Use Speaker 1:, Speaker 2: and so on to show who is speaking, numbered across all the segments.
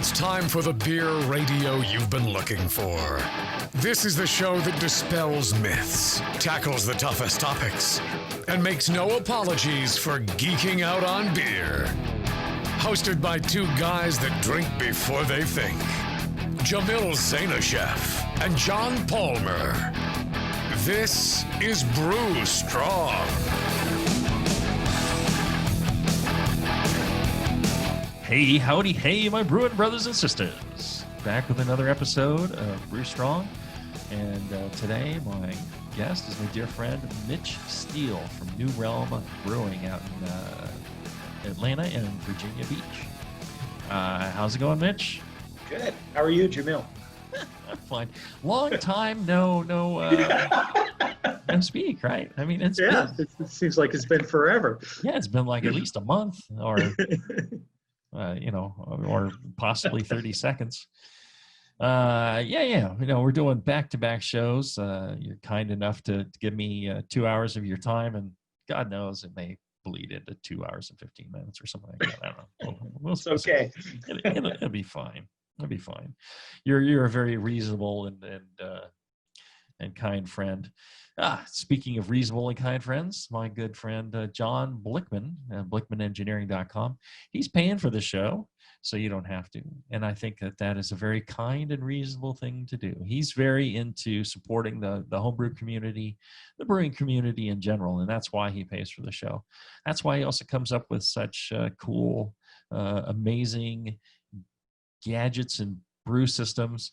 Speaker 1: It's time for the beer radio you've been looking for. This is the show that dispels myths, tackles the toughest topics, and makes no apologies for geeking out on beer. Hosted by two guys that drink before they think. Jamil Zainasheff and John Palmer. This is Brew Strong.
Speaker 2: Hey, howdy, hey, my brewing brothers and sisters. Back with another episode of Brew Strong. And today, my guest is my dear friend, Mitch Steele from New Realm Brewing out in Atlanta and Virginia Beach. How's it going, Mitch?
Speaker 3: Good. How are you, Jamil?
Speaker 2: I'm fine. Long time, no speak, right? I mean, it
Speaker 3: seems like it's been forever.
Speaker 2: Yeah, it's been like at least a month or... or possibly 30 seconds. We're doing back-to-back shows. You're kind enough to give me 2 hours of your time, and God knows it may bleed into 2 hours and 15 minutes or something like that. I don't know.
Speaker 3: It's okay.
Speaker 2: It'll be fine. It'll be fine. You're a very reasonable and kind friend. Speaking of reasonable and kind friends, my good friend John Blickman, BlickmanEngineering.com, he's paying for the show, so you don't have to. And I think that is a very kind and reasonable thing to do. He's very into supporting the homebrew community, the brewing community in general, and that's why he pays for the show. That's why he also comes up with such cool, amazing gadgets and brew systems.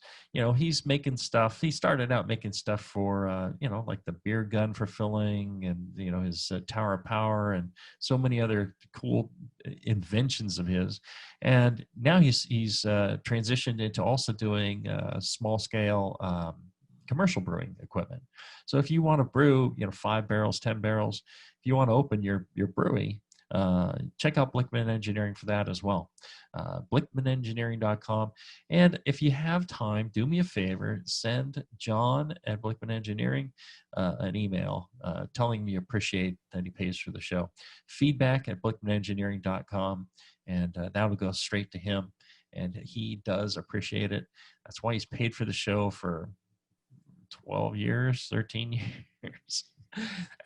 Speaker 2: He's making stuff. He started out making stuff for like the beer gun for filling, and his tower of power, and so many other cool inventions of his. And now he's transitioned into also doing small scale commercial brewing equipment. So if you want to brew 5 barrels, 10 barrels, if you want to open your brewery, check out Blickman Engineering for that as well. BlickmanEngineering.com. And if you have time, do me a favor, send John at Blickman Engineering an email telling me you appreciate that he pays for the show. Feedback at BlickmanEngineering.com, and that'll go straight to him. And he does appreciate it. That's why he's paid for the show for 12 years, 13 years.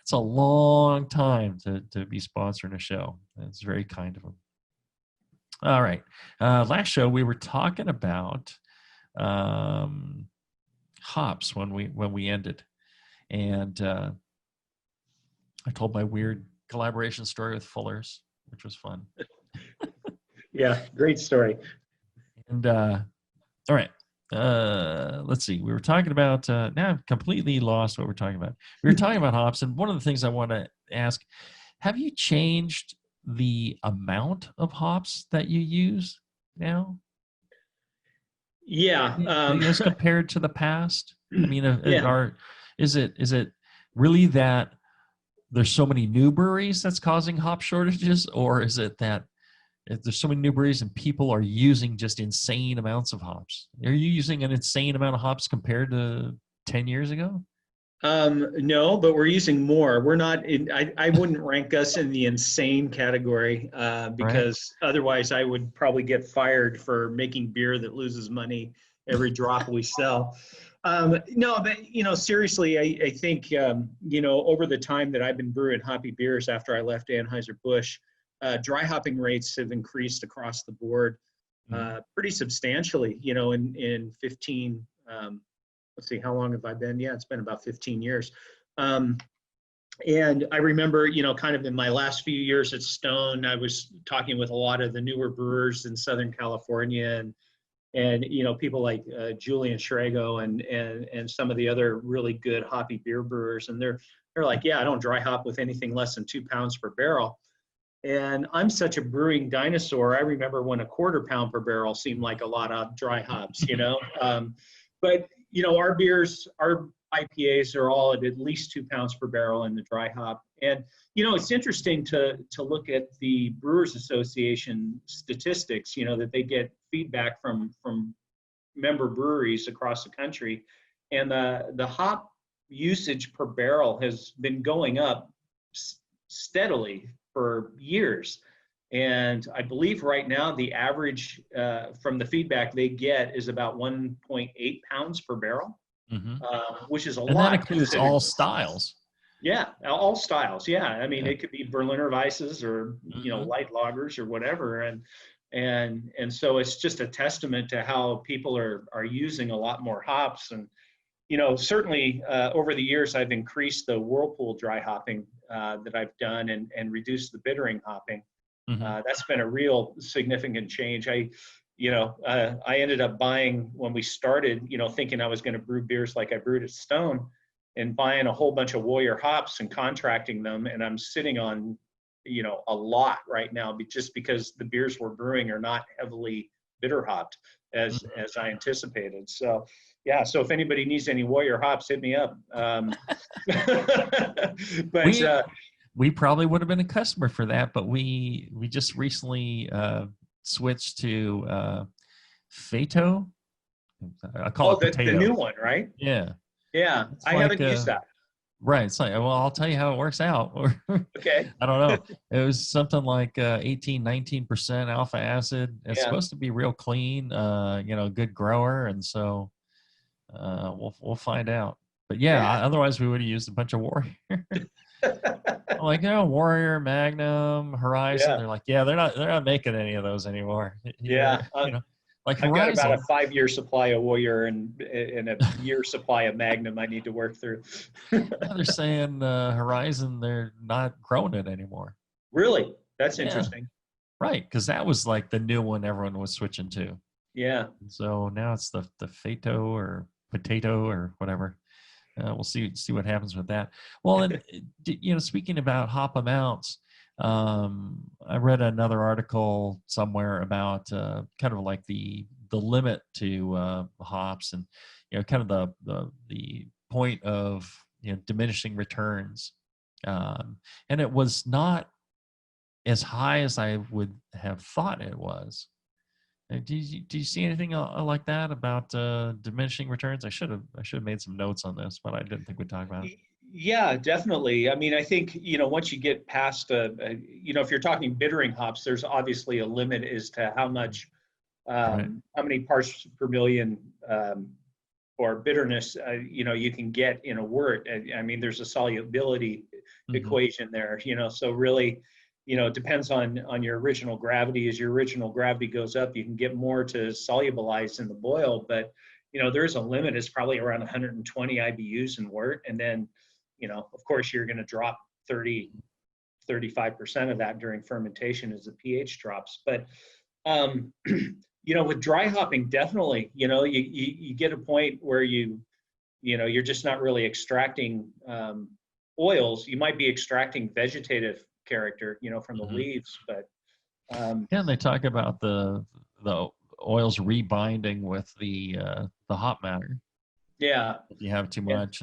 Speaker 2: It's a long time to be sponsoring a show. It's very kind of him. All right. Last show we were talking about hops when we ended, and I told my weird collaboration story with Fuller's, which was fun.
Speaker 3: Yeah, great story.
Speaker 2: And all right. Let's see. We were talking about now I've completely lost what we're talking about. We were talking about hops, and one of the things I want to ask, have you changed the amount of hops that you use now?
Speaker 3: Yeah.
Speaker 2: As compared to the past? I mean, is it really that there's so many new breweries that's causing hop shortages, or is it that if there's so many new breweries and people are using just insane amounts of hops? Are you using an insane amount of hops compared to 10 years ago?
Speaker 3: No, but we're using more. We're not in, I wouldn't rank us in the insane category because otherwise I would probably get fired for making beer that loses money every drop we sell. No, but, seriously, I think, over the time that I've been brewing hoppy beers after I left Anheuser-Busch, dry hopping rates have increased across the board pretty substantially, in 15, let's see, how long have I been? Yeah, it's been about 15 years. And I remember, kind of in my last few years at Stone, I was talking with a lot of the newer brewers in Southern California and people like Julian Schrago and some of the other really good hoppy beer brewers. And they're like, yeah, I don't dry hop with anything less than 2 pounds per barrel. And I'm such a brewing dinosaur. I remember when a 1/4 pound per barrel seemed like a lot of dry hops, But, our beers, our IPAs are all at least 2 pounds per barrel in the dry hop. And, it's interesting to look at the Brewers Association statistics, that they get feedback from member breweries across the country. And the hop usage per barrel has been going up steadily for years. And I believe right now the average from the feedback they get is about 1.8 pounds per barrel,
Speaker 2: Mm-hmm.
Speaker 3: which is a
Speaker 2: And that
Speaker 3: lot.
Speaker 2: includes all styles.
Speaker 3: Yeah, all styles. Yeah, I mean,
Speaker 2: Yeah.
Speaker 3: it could be Berliner Weisses or light lagers or whatever, and so it's just a testament to how people are using a lot more hops. And certainly over the years I've increased the whirlpool dry hopping that I've done and reduced the bittering hopping.
Speaker 2: Mm-hmm.
Speaker 3: That's been a real significant change. I ended up buying when we started, thinking I was going to brew beers like I brewed at Stone, and buying a whole bunch of Warrior hops and contracting them. And I'm sitting on, a lot right now, just because the beers we're brewing are not heavily bitter hopped as I anticipated. So, yeah. So if anybody needs any Warrior hops, hit me up. But
Speaker 2: we probably would have been a customer for that, but we just recently switched to Fato. I call it potato.
Speaker 3: the new one, right?
Speaker 2: Yeah.
Speaker 3: Yeah,
Speaker 2: It's
Speaker 3: I
Speaker 2: like,
Speaker 3: haven't used that.
Speaker 2: Right. It's like, well, I'll tell you how it works out.
Speaker 3: Okay.
Speaker 2: I don't know. It was something like 19% alpha acid. It's supposed to be real clean, good grower. And so we'll find out. But otherwise we would have used a bunch of Warrior. I'm like, Warrior, Magnum, Horizon.
Speaker 3: Yeah.
Speaker 2: They're like, they're not making any of those anymore.
Speaker 3: Yeah.
Speaker 2: Like
Speaker 3: I've
Speaker 2: Horizon.
Speaker 3: got about a 5-year supply of Warrior and a year supply of Magnum I need to work through.
Speaker 2: They're saying Horizon, they're not growing it anymore.
Speaker 3: Really? That's interesting.
Speaker 2: Right, because that was like the new one everyone was switching to.
Speaker 3: Yeah.
Speaker 2: So now it's the Fato or potato or whatever. We'll see what happens with that. Well, and speaking about hop amounts, I read another article somewhere about kind of like the limit to hops, and kind of the point of diminishing returns, and it was not as high as I would have thought it was. Do you see anything like that about diminishing returns? I should have made some notes on this, but I didn't think we'd talk about it.
Speaker 3: Yeah, definitely. I mean, I think, once you get past, if you're talking bittering hops, there's obviously a limit as to how much, how many parts per million or bitterness, you can get in a wort. I mean, there's a solubility equation there, so really, it depends on your original gravity. As your original gravity goes up, you can get more to solubilize in the boil, but there's a limit. It's probably around 120 IBUs in wort. And then, of course, you're going to drop 35% of that during fermentation as the pH drops. But, with dry hopping, definitely, you get a point where you're just not really extracting oils. You might be extracting vegetative character, from the leaves, but.
Speaker 2: And they talk about the oils rebinding with the hop matter.
Speaker 3: Yeah.
Speaker 2: If you have too much.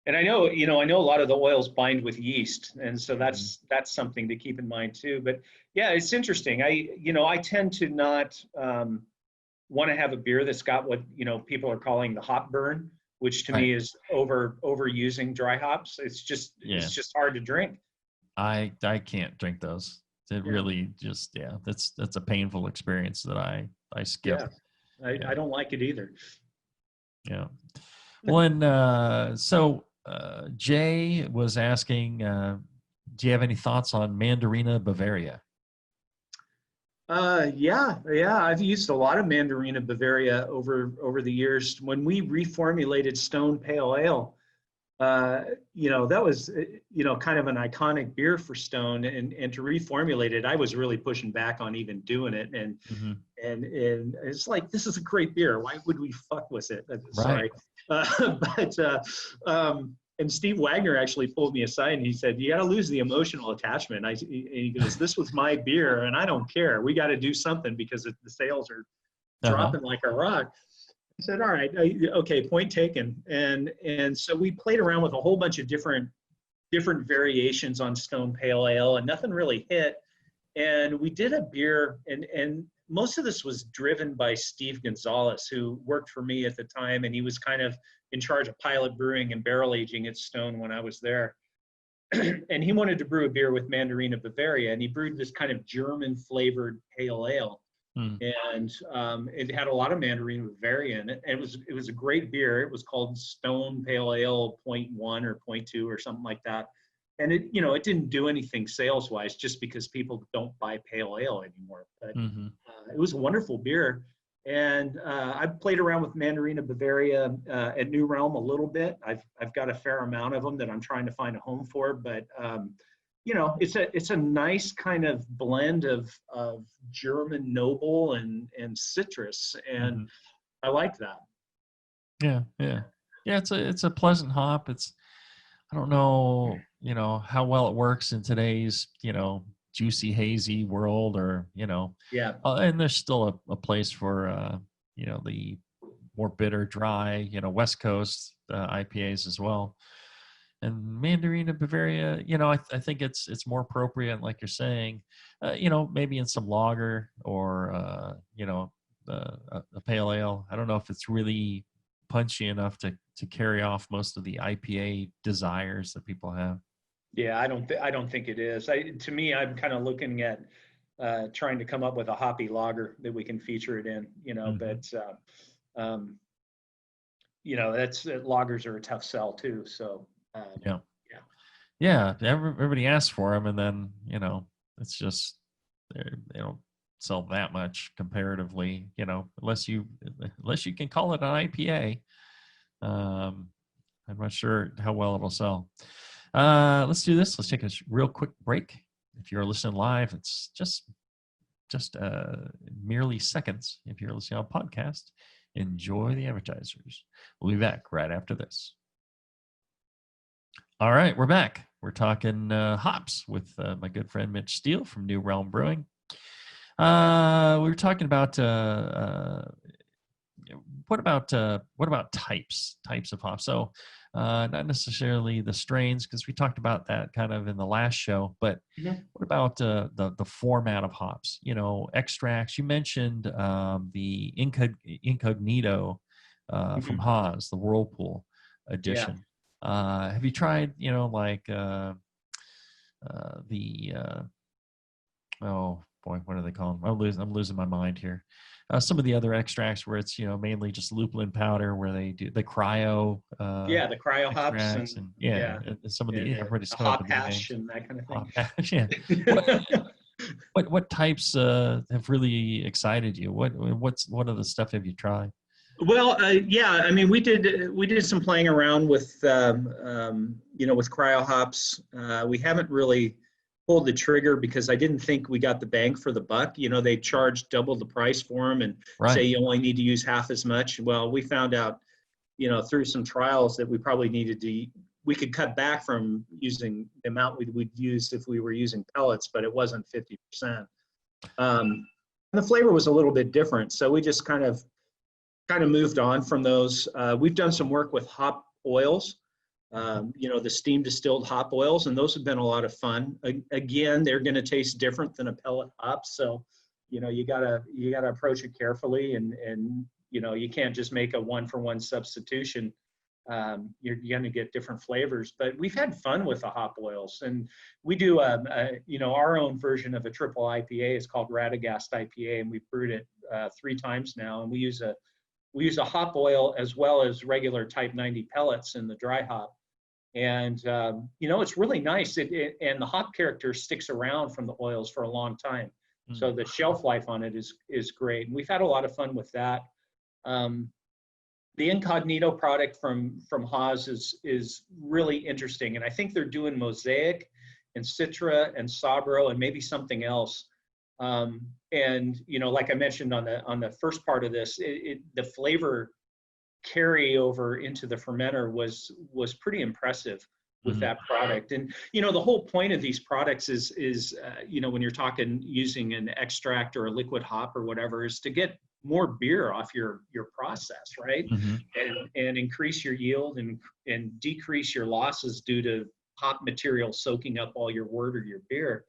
Speaker 3: And I know a lot of the oils bind with yeast. And so that's something to keep in mind too. But yeah, it's interesting. I tend to not want to have a beer that's got what, people are calling the hop burn, which to me is overusing dry hops. It's just hard to drink. I
Speaker 2: can't drink those. It really just, that's a painful experience that I skip.
Speaker 3: Yeah. I don't like it either.
Speaker 2: Yeah. Well, and so Jay was asking, do you have any thoughts on Mandarina Bavaria?
Speaker 3: Yeah. I've used a lot of Mandarina Bavaria over the years. When we reformulated Stone Pale Ale, that was, kind of an iconic beer for Stone, and to reformulate it, I was really pushing back on even doing it. And, and it's like, this is a great beer. Why would we fuck with it? Sorry. And Steve Wagner actually pulled me aside and he said, you got to lose the emotional attachment. And he goes, this was my beer and I don't care. We got to do something because the sales are dropping like a rock. I said, all right, okay, point taken. And so we played around with a whole bunch of different variations on Stone Pale Ale, and nothing really hit. And we did a beer, and most of this was driven by Steve Gonzalez, who worked for me at the time, and he was kind of in charge of pilot brewing and barrel aging at Stone when I was there. and he wanted to brew a beer with Mandarina Bavaria, and he brewed this kind of German flavored pale ale.
Speaker 2: Mm.
Speaker 3: And it had a lot of Mandarina Bavaria in it. And it was a great beer. It was called Stone Pale Ale 0.1 or 0.2 or something like that. And it didn't do anything sales wise, just because people don't buy pale ale anymore. But
Speaker 2: Mm-hmm.
Speaker 3: it was a wonderful beer. And I played around with Mandarina Bavaria at New Realm a little bit. I've got a fair amount of them that I'm trying to find a home for. But it's a nice kind of blend of German noble and citrus, and
Speaker 2: Mm-hmm.
Speaker 3: I like that.
Speaker 2: Yeah. It's a pleasant hop. I don't know, how well it works in today's, juicy, hazy world, or,
Speaker 3: Yeah,
Speaker 2: and there's still a place for, the more bitter, dry, West Coast IPAs as well. And Mandarina Bavaria, I think it's more appropriate, like you're saying, maybe in some lager or, a pale ale. I don't know if it's really punchy enough to carry off most of the IPA desires that people have.
Speaker 3: yeah, I don't think it is. To me, I'm kind of looking at trying to come up with a hoppy lager that we can feature it in.
Speaker 2: Mm-hmm.
Speaker 3: But that's lagers are a tough sell too. So
Speaker 2: Yeah.
Speaker 3: yeah.
Speaker 2: Yeah, everybody asks for them, and then it's just they don't sell that much comparatively. Unless you can call it an IPA. I'm not sure how well it'll sell. Let's do this. Let's take a real quick break. If you're listening live, it's just merely seconds. If you're listening on podcast, enjoy the advertisers. We'll be back right after this. All right, we're back. We're talking hops with my good friend Mitch Steele from New Realm Brewing. We were talking about what about types of hops? So not necessarily the strains, because we talked about that kind of in the last show. But what about the format of hops? Extracts. You mentioned the Incognito from Haas, the Whirlpool edition.
Speaker 3: Yeah.
Speaker 2: Have you tried, like oh boy, what do they call them? I'm losing my mind here. Some of the other extracts where it's mainly just lupulin powder, where they do the cryo.
Speaker 3: The cryo hops
Speaker 2: and some of the
Speaker 3: and
Speaker 2: everybody's
Speaker 3: the
Speaker 2: coming up
Speaker 3: hop
Speaker 2: with new
Speaker 3: hash
Speaker 2: names.
Speaker 3: and that kind of thing.
Speaker 2: Hop hash, yeah. What types have really excited you? What other stuff have you tried?
Speaker 3: Well, I mean, we did some playing around with with cryo hops. We haven't really pulled the trigger because I didn't think we got the bang for the buck. They charge double the price for them and say you only need to use half as much. Well, we found out, through some trials that we probably we could cut back from using the amount we'd use if we were using pellets, but it wasn't 50%. And the flavor was a little bit different, so we just kind of moved on from those. We've done some work with hop oils, the steam distilled hop oils, and those have been a lot of fun. Again, they're going to taste different than a pellet hop, so you gotta approach it carefully, and you can't just make a one-for-one substitution. You're going to get different flavors, but we've had fun with the hop oils, and we do our own version of a triple IPA. It's called Radagast IPA, and we've brewed it 3 times now, and we use a hop oil as well as regular type 90 pellets in the dry hop. And, it's really nice. And the hop character sticks around from the oils for a long time. Mm. So the shelf life on it is great. And we've had a lot of fun with that. The Incognito product from Haas is really interesting. And I think they're doing Mosaic and Citra and Sabro and maybe something else. And like I mentioned on the first part of this, the flavor carry over into the fermenter was pretty impressive with that product. And the whole point of these products is when you're talking using an extract or a liquid hop or whatever, is to get more beer off your process, right? And increase your yield and decrease your losses due to hop material soaking up all your wort or your beer.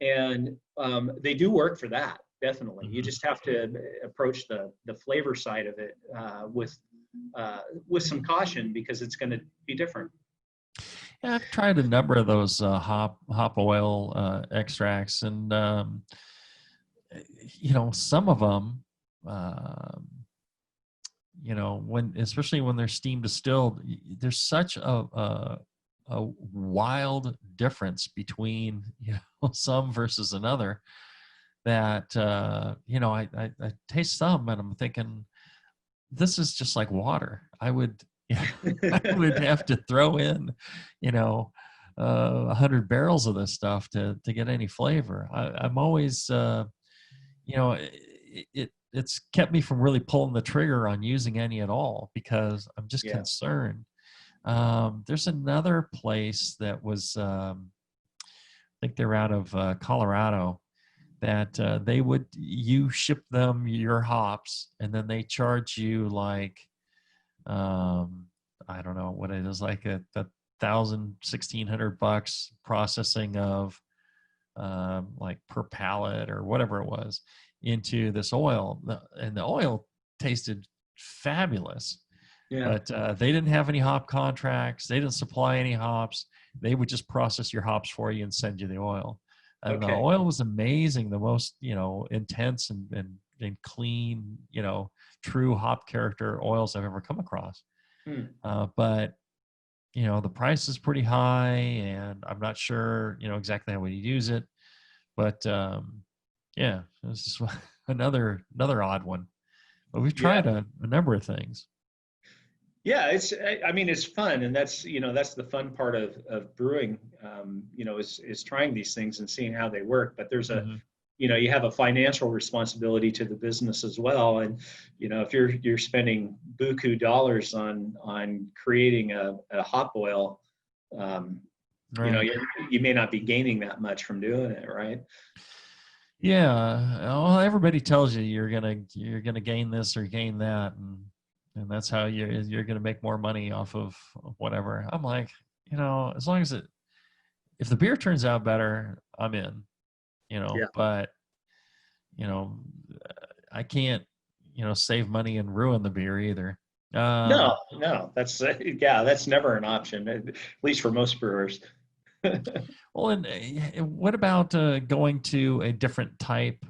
Speaker 3: And they do work for that, definitely. You just have to approach the flavor side of it with some caution, because it's going to be different.
Speaker 2: Yeah, I've tried a number of those hop oil extracts, and some of them, when especially when they're steam distilled, there's such a wild difference between some versus another that I taste some and I'm thinking this is just like water. I would I would have to throw in, 100 barrels of this stuff to get any flavor. I'm always, it's kept me from really pulling the trigger on using any at all because I'm just
Speaker 3: Yeah.
Speaker 2: concerned. There's another place that was, I think they're out of Colorado, that you ship them your hops and then they charge you like, I don't know what it is, like a $1,600 processing of like per pallet or whatever it was into this oil, and the oil tasted fabulous.
Speaker 3: Yeah.
Speaker 2: But they didn't have any hop contracts. They didn't supply any hops. They would just process your hops for you and send you the oil. And the
Speaker 3: Okay.
Speaker 2: oil was amazing, the most, intense and clean, true hop character oils I've ever come across. But, the price is pretty high and I'm not sure, exactly how we use it. But yeah, this is another odd one. But we've tried a number of things.
Speaker 3: Yeah, I mean, it's fun, and that's the fun part of brewing, is trying these things and seeing how they work. But there's
Speaker 2: Mm-hmm.
Speaker 3: you have a financial responsibility to the business as well, and if you're spending buku dollars on creating a hop oil,
Speaker 2: Right.
Speaker 3: you may not be gaining that much from doing it, right?
Speaker 2: Yeah. Well, everybody tells you you're gonna gain this or gain that, and that's how you're gonna make more money off of whatever. I'm like, as long as if the beer turns out better, I'm in.
Speaker 3: Yeah.
Speaker 2: But I can't save money and ruin the beer either.
Speaker 3: No, that's never an option, at least for most brewers.
Speaker 2: Well, and what about going to a different type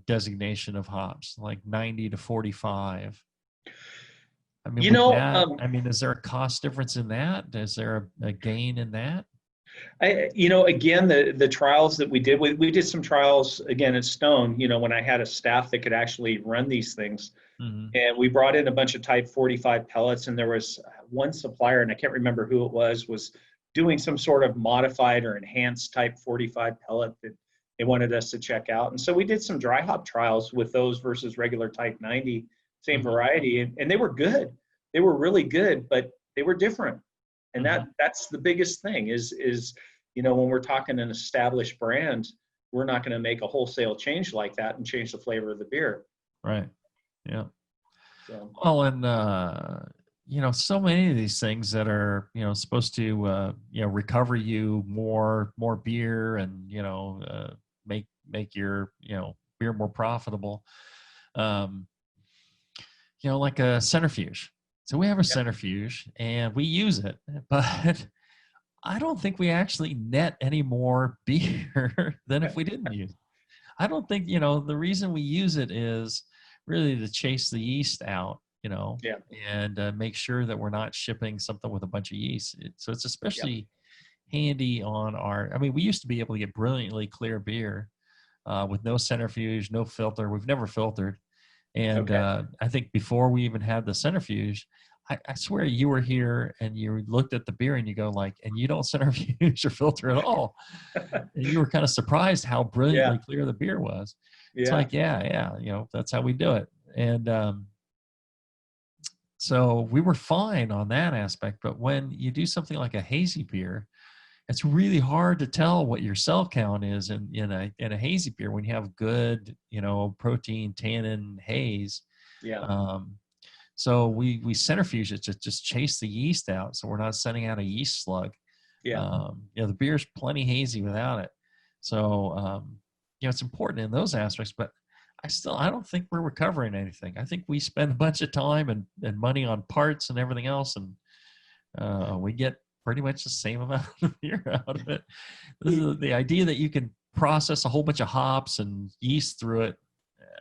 Speaker 2: designation of hops, like 90 to 45? I mean, with that, is there a cost difference in that? Is there a gain in that?
Speaker 3: Again, the trials that we did some trials again at Stone, when I had a staff that could actually run these things.
Speaker 2: Mm-hmm.
Speaker 3: And we brought in a bunch of type 45 pellets, and there was one supplier, and I can't remember who it was doing some sort of modified or enhanced type 45 pellet that they wanted us to check out. And so we did some dry hop trials with those versus regular type 90, same
Speaker 2: Mm-hmm.
Speaker 3: variety, and they were good. They were really good, but they were different. And
Speaker 2: Mm-hmm.
Speaker 3: that's the biggest thing is when we're talking an established brand, we're not going to make a wholesale change like that and change the flavor of the beer.
Speaker 2: Right. Yeah.
Speaker 3: So.
Speaker 2: Well, and so many of these things that are supposed to recover you more beer and make your beer more profitable. Like a centrifuge. So we have a centrifuge and we use it, but I don't think we actually net any more beer than if we didn't use it. I don't think, the reason we use it is really to chase the yeast out, and make sure that we're not shipping something with a bunch of yeast. So it's especially handy on we used to be able to get brilliantly clear beer with no centrifuge, no filter. We've never filtered. And I think before we even had the centrifuge, I swear you were here and you looked at the beer and you go like, and you don't centrifuge or filter at all. And you were kind of surprised how brilliantly clear the beer was. It's like, that's how we do it. And so we were fine on that aspect. But when you do something like a hazy beer, it's really hard to tell what your cell count is in a hazy beer when you have good, protein, tannin, haze.
Speaker 3: Yeah.
Speaker 2: So we centrifuge it to just chase the yeast out, so we're not sending out a yeast slug.
Speaker 3: Yeah.
Speaker 2: The beer's plenty hazy without it. So it's important in those aspects, but I don't think we're recovering anything. I think we spend a bunch of time and money on parts and everything else, and we get pretty much the same amount of beer out of it. This is the idea that you can process a whole bunch of hops and yeast through it.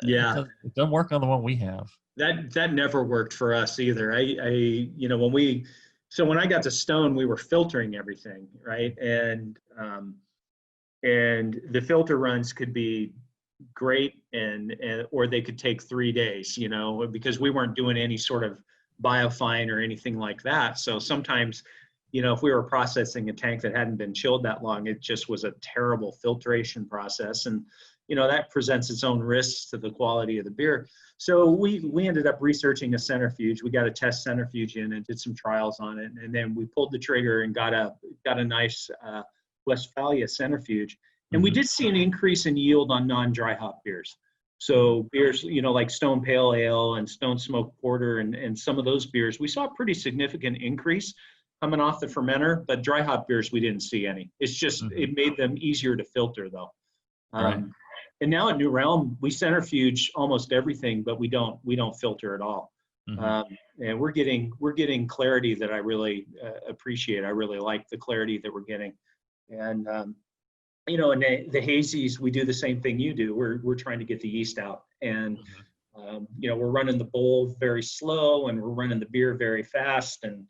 Speaker 3: Yeah.
Speaker 2: It doesn't work on the one we have.
Speaker 3: That never worked for us either. When I got to Stone, we were filtering everything, right? And the filter runs could be great and or they could take 3 days, because we weren't doing any sort of biofine or anything like that. So sometimes, if we were processing a tank that hadn't been chilled that long, it just was a terrible filtration process. And, that presents its own risks to the quality of the beer. So we ended up researching a centrifuge. We got a test centrifuge in and did some trials on it. And then we pulled the trigger and got a nice Westphalia centrifuge. And we did see an increase in yield on non-dry hop beers. So beers, like Stone Pale Ale and Stone Smoked Porter and some of those beers, we saw a pretty significant increase coming off the fermenter, but dry hop beers, we didn't see any. It's just, it made them easier to filter though.
Speaker 2: Right.
Speaker 3: And now at New Realm, we centrifuge almost everything, but we don't filter at all. And we're getting clarity that I really appreciate. I really like the clarity that we're getting. And, and the hazies, we do the same thing you do. We're trying to get the yeast out. And, we're running the bowl very slow and we're running the beer very fast and,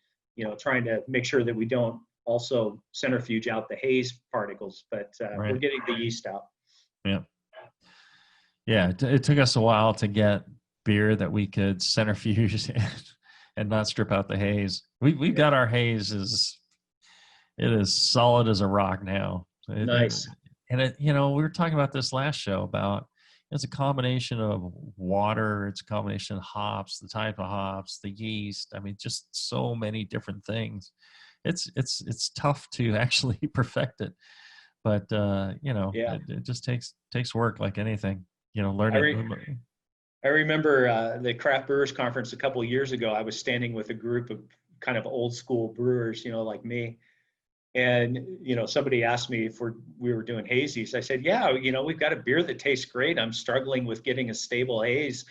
Speaker 3: trying to make sure that we don't also centrifuge out the haze particles, but we're getting the yeast out.
Speaker 2: Yeah. Yeah, it took us a while to get beer that we could centrifuge and not strip out the haze. We've got our haze it is solid as a rock now.
Speaker 3: Nice.
Speaker 2: And we were talking about this last show about it's a combination of water, it's a combination of hops, the type of hops, the yeast. I mean, just so many different things. It's tough to actually perfect it, but it just takes work like anything. Learning.
Speaker 3: I remember the Craft Brewers Conference a couple of years ago. I was standing with a group of kind of old school brewers, like me. And, somebody asked me if we were doing hazies. I said, yeah, we've got a beer that tastes great. I'm struggling with getting a stable haze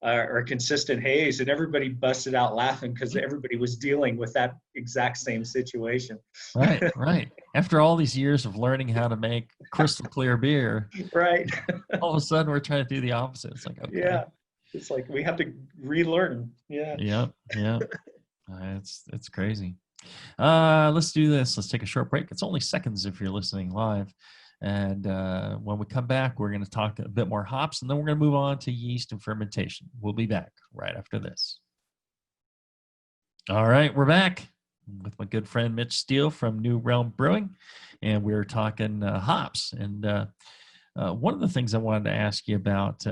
Speaker 3: or a consistent haze. And everybody busted out laughing because everybody was dealing with that exact same situation.
Speaker 2: Right. After all these years of learning how to make crystal clear beer,
Speaker 3: right.
Speaker 2: All of a sudden we're trying to do the opposite. It's like, okay.
Speaker 3: Yeah. It's like we have to relearn. Yeah.
Speaker 2: Yeah. It's crazy. Let's do this. Let's take a short break. It's only seconds if you're listening live. And when we come back, we're going to talk a bit more hops, and then we're going to move on to yeast and fermentation. We'll be back right after this. All right, we're back with my good friend Mitch Steele from New Realm Brewing, and we're talking hops. And one of the things I wanted to ask you about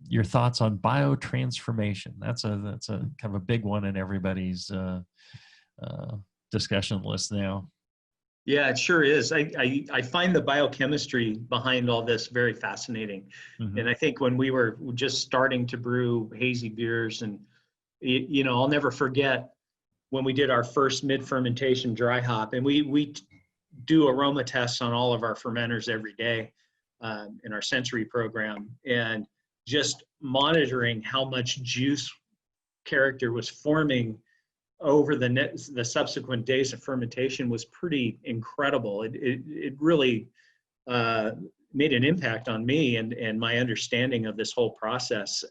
Speaker 2: your thoughts on biotransformation. That's a kind of a big one in everybody's discussion list now.
Speaker 3: Yeah, it sure is. I find the biochemistry behind all this very fascinating. And I think when we were just starting to brew hazy beers, and I'll never forget when we did our first mid-fermentation dry hop, and we do aroma tests on all of our fermenters every day in our sensory program, and just monitoring how much juice character was forming over the subsequent days of fermentation was pretty incredible. It really made an impact on me and my understanding of this whole process.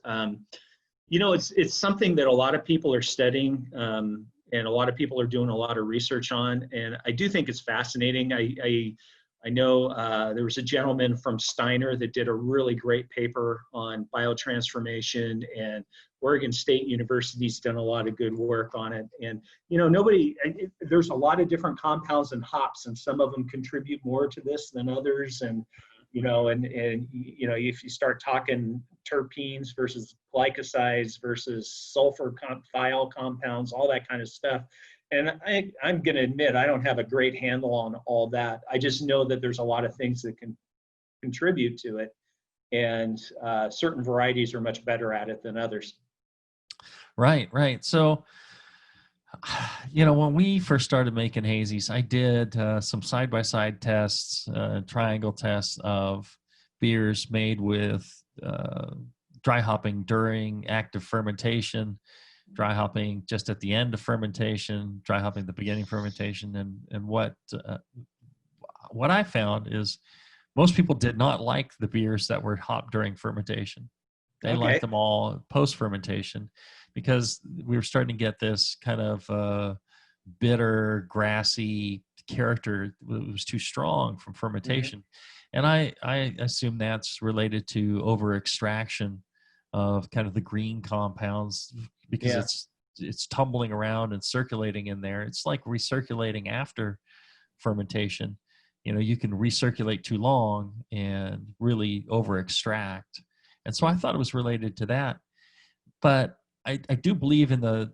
Speaker 3: It's something that a lot of people are studying, and a lot of people are doing a lot of research on, and I do think it's fascinating. I know there was a gentleman from Steiner that did a really great paper on biotransformation, and Oregon State University's done a lot of good work on it. And, there's a lot of different compounds in hops, and some of them contribute more to this than others. And, if you start talking terpenes versus glycosides versus sulfur thiol compounds, all that kind of stuff. And I'm going to admit, I don't have a great handle on all that. I just know that there's a lot of things that can contribute to it. And certain varieties are much better at it than others.
Speaker 2: Right. So, when we first started making hazies, I did some side-by-side tests, triangle tests of beers made with dry hopping during active fermentation dry hopping just at the end of fermentation, dry hopping at the beginning of fermentation, and what I found is most people did not like the beers that were hopped during fermentation. They liked them all post fermentation because we were starting to get this kind of bitter, grassy character that was too strong from fermentation. And I assume that's related to over extraction of kind of the green compounds because it's tumbling around and circulating in there. It's like recirculating after fermentation. You know, you can recirculate too long and really over extract. And so I thought it was related to that. But I do believe in that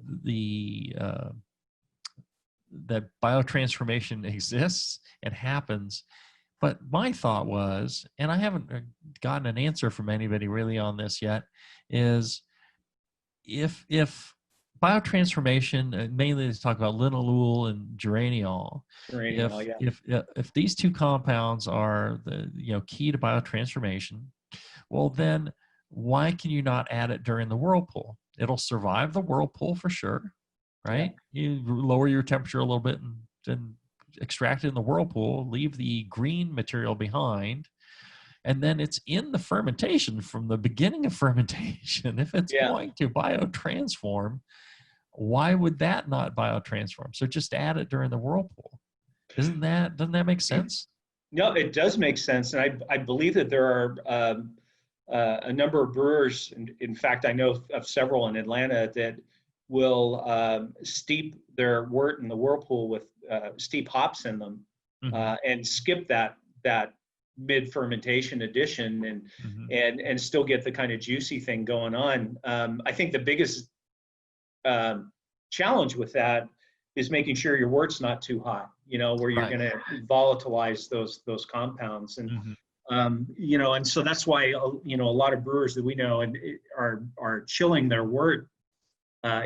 Speaker 2: biotransformation exists and happens. But my thought was, and I haven't gotten an answer from anybody really on this yet, is if biotransformation, mainly let's talk about linalool and geraniol. If these two compounds are the key to biotransformation, well then why can you not add it during the whirlpool? It'll survive the whirlpool for sure, right? Yeah. You lower your temperature a little bit and then extract it in the whirlpool, leave the green material behind, and then it's in the fermentation from the beginning of fermentation. If it's going to biotransform, why would that not biotransform? So just add it during the whirlpool. Doesn't that make sense?
Speaker 3: No, it does make sense. And I believe that there are a number of brewers, in fact, I know of several in Atlanta that will steep their wort in the whirlpool with steep hops in them and skip that mid-fermentation addition and still get the kind of juicy thing going on. I think the biggest challenge with that is making sure your wort's not too hot, where you're going to volatilize those compounds. And and so that's why a lot of brewers that we know are chilling their wort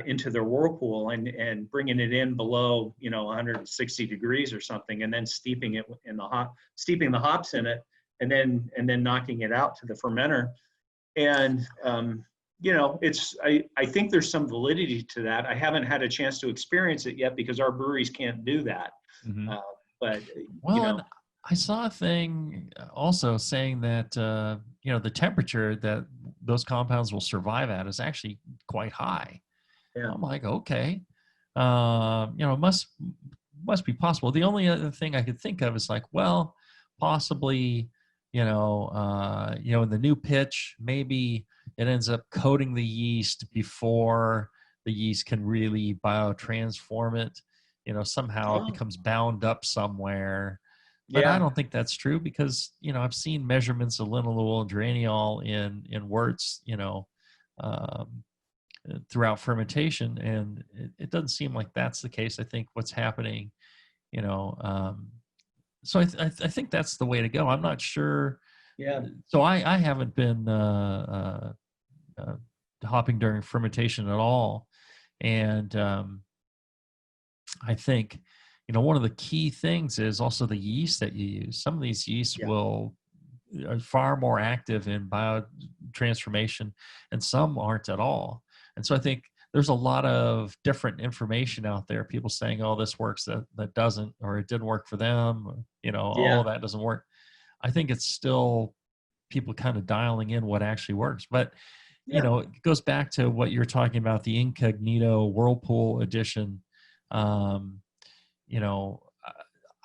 Speaker 3: into their whirlpool and bringing it in below 160 degrees or something, and then steeping the hops in it, and then knocking it out to the fermenter. And I think there's some validity to that. I haven't had a chance to experience it yet because our breweries can't do that. But
Speaker 2: I saw a thing also saying that the temperature that those compounds will survive at is actually quite high. Yeah. I'm like, okay, it must be possible. The only other thing I could think of is like, well, possibly, in the new pitch, maybe it ends up coating the yeast before the yeast can really biotransform it. Somehow it becomes bound up somewhere. But I don't think that's true because, I've seen measurements of linalool and geraniol in worts, throughout fermentation, and it doesn't seem like that's the case. I think what's happening, so I think that's the way to go. I'm not sure. Yeah. So I haven't been hopping during fermentation at all, and I think one of the key things is also the yeast that you use. Some of these yeasts are far more active in biotransformation, and some aren't at all. And so I think there's a lot of different information out there. People saying, "Oh, this works," that doesn't, or it didn't work for them. Oh, that doesn't work. I think it's still people kind of dialing in what actually works. But it goes back to what you're talking about, the incognito whirlpool edition. I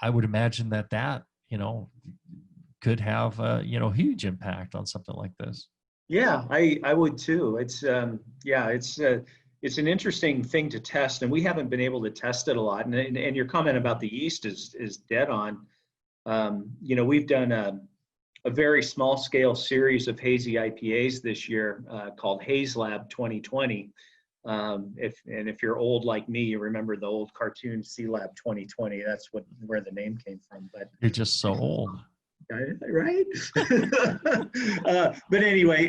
Speaker 2: would imagine that could have a huge impact on something like this.
Speaker 3: Yeah, I would too. It's it's an interesting thing to test, and we haven't been able to test it a lot. And your comment about the yeast is dead on. We've done a very small scale series of hazy IPAs this year called Haze Lab 2020. If you're old like me, you remember the old cartoon C Lab 2020. That's where the name came from. But
Speaker 2: you're just so old.
Speaker 3: Right? But anyway,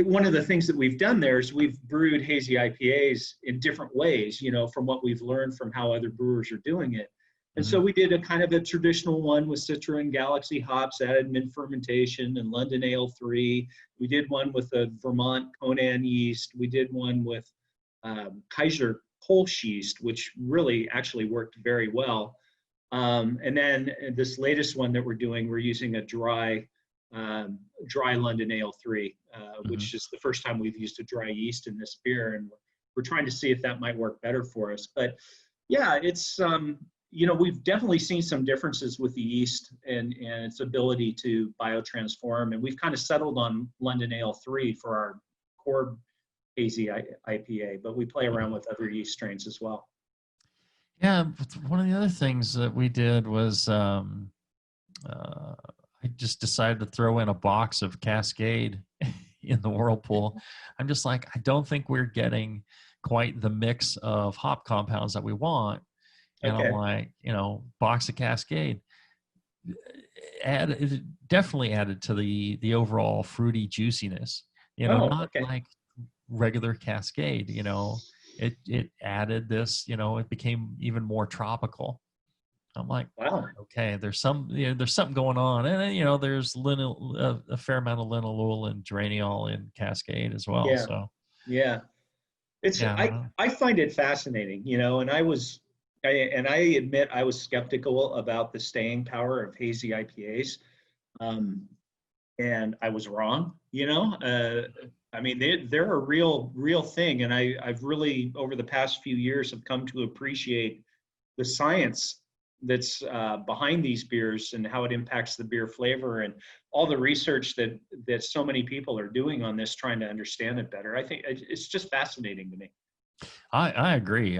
Speaker 3: one of the things that we've done there is we've brewed hazy IPAs in different ways, from what we've learned from how other brewers are doing it. And so we did a kind of a traditional one with Citra and Galaxy hops, added mid-fermentation, and London Ale 3. We did one with a Vermont Conan yeast. We did one with Kaiser Kolsch yeast, which really actually worked very well. And then this latest one that we're doing, we're using a dry London Ale 3, which is the first time we've used a dry yeast in this beer, and we're trying to see if that might work better for us. But yeah, it's we've definitely seen some differences with the yeast and its ability to biotransform, and we've kind of settled on London Ale 3 for our core hazy IPA, but we play around with other yeast strains as well.
Speaker 2: Yeah, but one of the other things that we did was I just decided to throw in a box of Cascade in the whirlpool. I'm just like, I don't think we're getting quite the mix of hop compounds that we want. And
Speaker 3: Okay.
Speaker 2: I'm like, box of Cascade. It definitely added to the overall fruity juiciness. Not
Speaker 3: okay.
Speaker 2: like regular Cascade, it added this, it became even more tropical. I'm like,
Speaker 3: wow,
Speaker 2: okay, there's something going on. And then, there's a fair amount of linalool and geraniol in Cascade as well.
Speaker 3: Yeah.
Speaker 2: So
Speaker 3: yeah, it's I find it fascinating, and I admit I was skeptical about the staying power of hazy IPAs, and I was wrong. I mean, they're a real thing, and I've really over the past few years have come to appreciate the science that's behind these beers and how it impacts the beer flavor, and all the research that so many people are doing on this, trying to understand it better. I think it's just fascinating to me.
Speaker 2: I agree.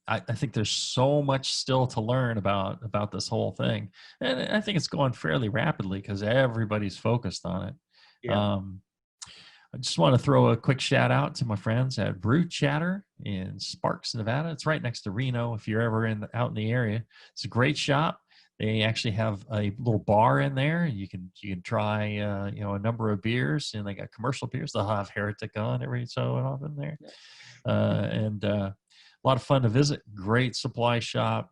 Speaker 2: I think there's so much still to learn about this whole thing, and I think it's going fairly rapidly because everybody's focused on it.
Speaker 3: Yeah.
Speaker 2: I just want to throw a quick shout out to my friends at Brew Chatter in Sparks, Nevada. It's right next to Reno. If you're ever out in the area, it's a great shop. They actually have a little bar in there. You can try a number of beers, and they got commercial beers. They'll have Heretic on every so often there, and a lot of fun to visit. Great supply shop.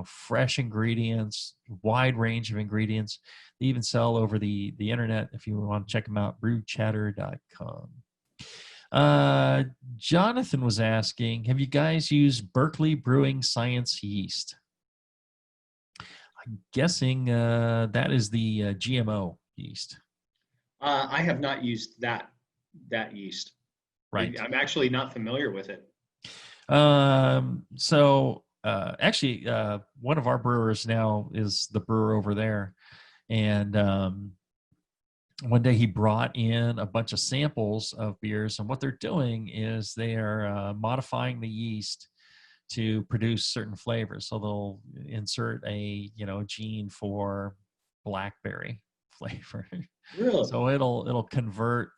Speaker 2: Fresh ingredients, wide range of ingredients. They even sell over the internet if you want to check them out, brewchatter.com. Jonathan was asking, have you guys used Berkeley Brewing Science yeast? I'm guessing that is the GMO yeast.
Speaker 3: I have not used that yeast.
Speaker 2: Right.
Speaker 3: I'm actually not familiar with it.
Speaker 2: Actually, one of our brewers now is the brewer over there. And one day he brought in a bunch of samples of beers. And what they're doing is they are modifying the yeast to produce certain flavors. So they'll insert a gene for blackberry flavor.
Speaker 3: Really?
Speaker 2: So it'll convert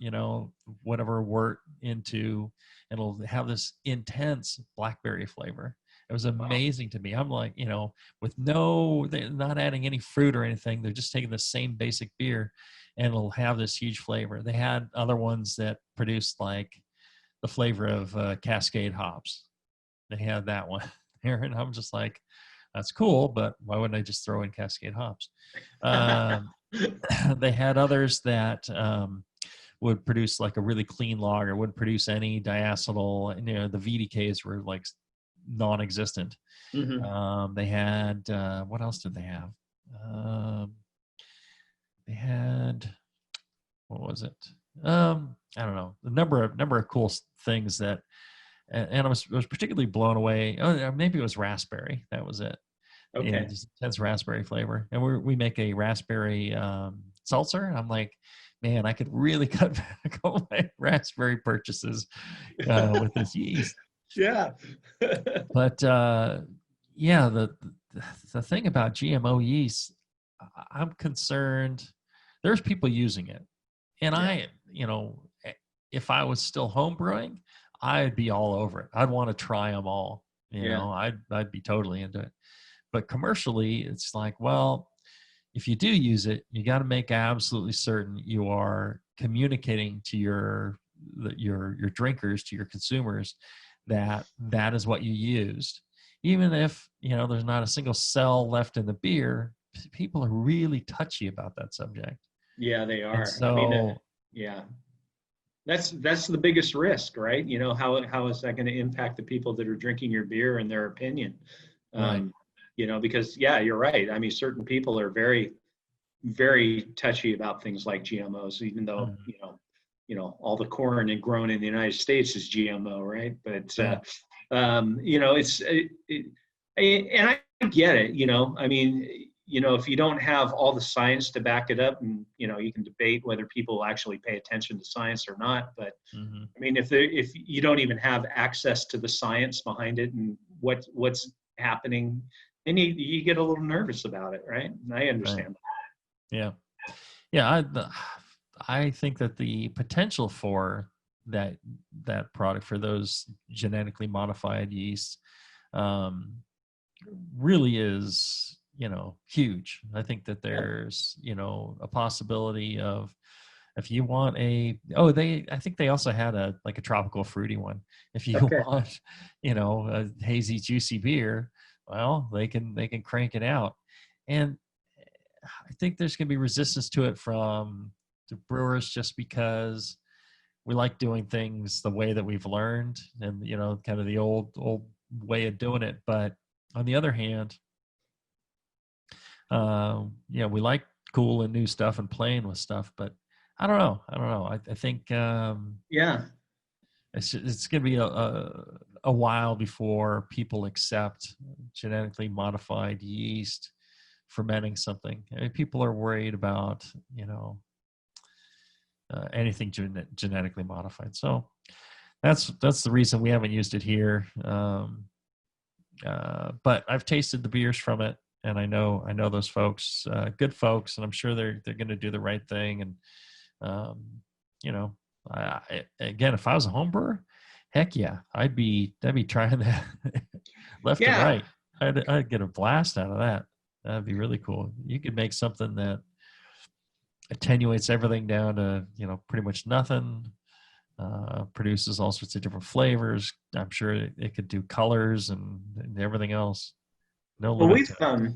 Speaker 2: whatever wort into, it'll have this intense blackberry flavor. It was amazing to me. I'm like, with they're not adding any fruit or anything. They're just taking the same basic beer and it'll have this huge flavor. They had other ones that produced like the flavor of Cascade hops. They had that one there, and I'm just like, that's cool, but why wouldn't I just throw in Cascade hops? They had others that would produce like a really clean lager, wouldn't produce any diacetyl. And, the VDKs were like non-existent.
Speaker 3: Mm-hmm.
Speaker 2: They had what else did they have? They had, what was it? I don't know. The number of cool things that, and I was particularly blown away. Oh, maybe it was raspberry. That was it.
Speaker 3: Okay.
Speaker 2: Yeah, just intense raspberry flavor. And we make a raspberry seltzer. And I'm like, man, I could really cut back on my raspberry purchases with this yeast.
Speaker 3: Yeah.
Speaker 2: But yeah, the thing about GMO yeast, I'm concerned. There's people using it, and I, if I was still home brewing, I'd be all over it. I'd want to try them all. I'd be totally into it. But commercially, it's like, well, if you do use it, you got to make absolutely certain you are communicating to your drinkers, to your consumers, that is what you used. Even if there's not a single cell left in the beer, people are really touchy about that subject.
Speaker 3: Yeah, they are.
Speaker 2: And so,
Speaker 3: I mean, yeah. That's the biggest risk, right? You know, how is that going to impact the people that are drinking your beer and their opinion?
Speaker 2: Right.
Speaker 3: You know, because yeah, you're right. I mean, certain people are very, very touchy about things like GMOs, even though,
Speaker 2: Mhm.
Speaker 3: all the corn and grown in the United States is GMO, right? But
Speaker 2: Right.
Speaker 3: and I get it. You know, I mean, if you don't have all the science to back it up, and you can debate whether people actually pay attention to science or not. But
Speaker 2: Hmm.
Speaker 3: I mean, if you don't even have access to the science behind it and what's happening, then you get a little nervous about it, right? And I
Speaker 2: Right.
Speaker 3: understand.
Speaker 2: Yeah. Yeah. I think that the potential for that product, for those genetically modified yeasts, um, really is, huge. I think that
Speaker 3: Yeah.
Speaker 2: there's, a possibility of, if you want I think they also had a tropical fruity one. If you
Speaker 3: Okay.
Speaker 2: want, a hazy juicy beer, well, they can crank it out. And I think there's going to be resistance to it from the brewers, just because we like doing things the way that we've learned, and kind of the old way of doing it. But on the other hand, we like cool and new stuff and playing with stuff. But I don't know. I think
Speaker 3: Yeah.
Speaker 2: it's going to be a while before people accept genetically modified yeast fermenting something. I mean, people are worried about anything genetically modified. So that's the reason we haven't used it here. But I've tasted the beers from it, and I know those folks, good folks, and I'm sure they're going to do the right thing. And um, you know, again, if I was a home brewer, heck yeah, I'd be trying that left and
Speaker 3: Yeah.
Speaker 2: right. I'd get a blast out of that. That'd be really cool. You could make something that attenuates everything down to pretty much nothing. Produces all sorts of different flavors. I'm sure it could do colors and everything else. No
Speaker 3: Well,
Speaker 2: limit to it.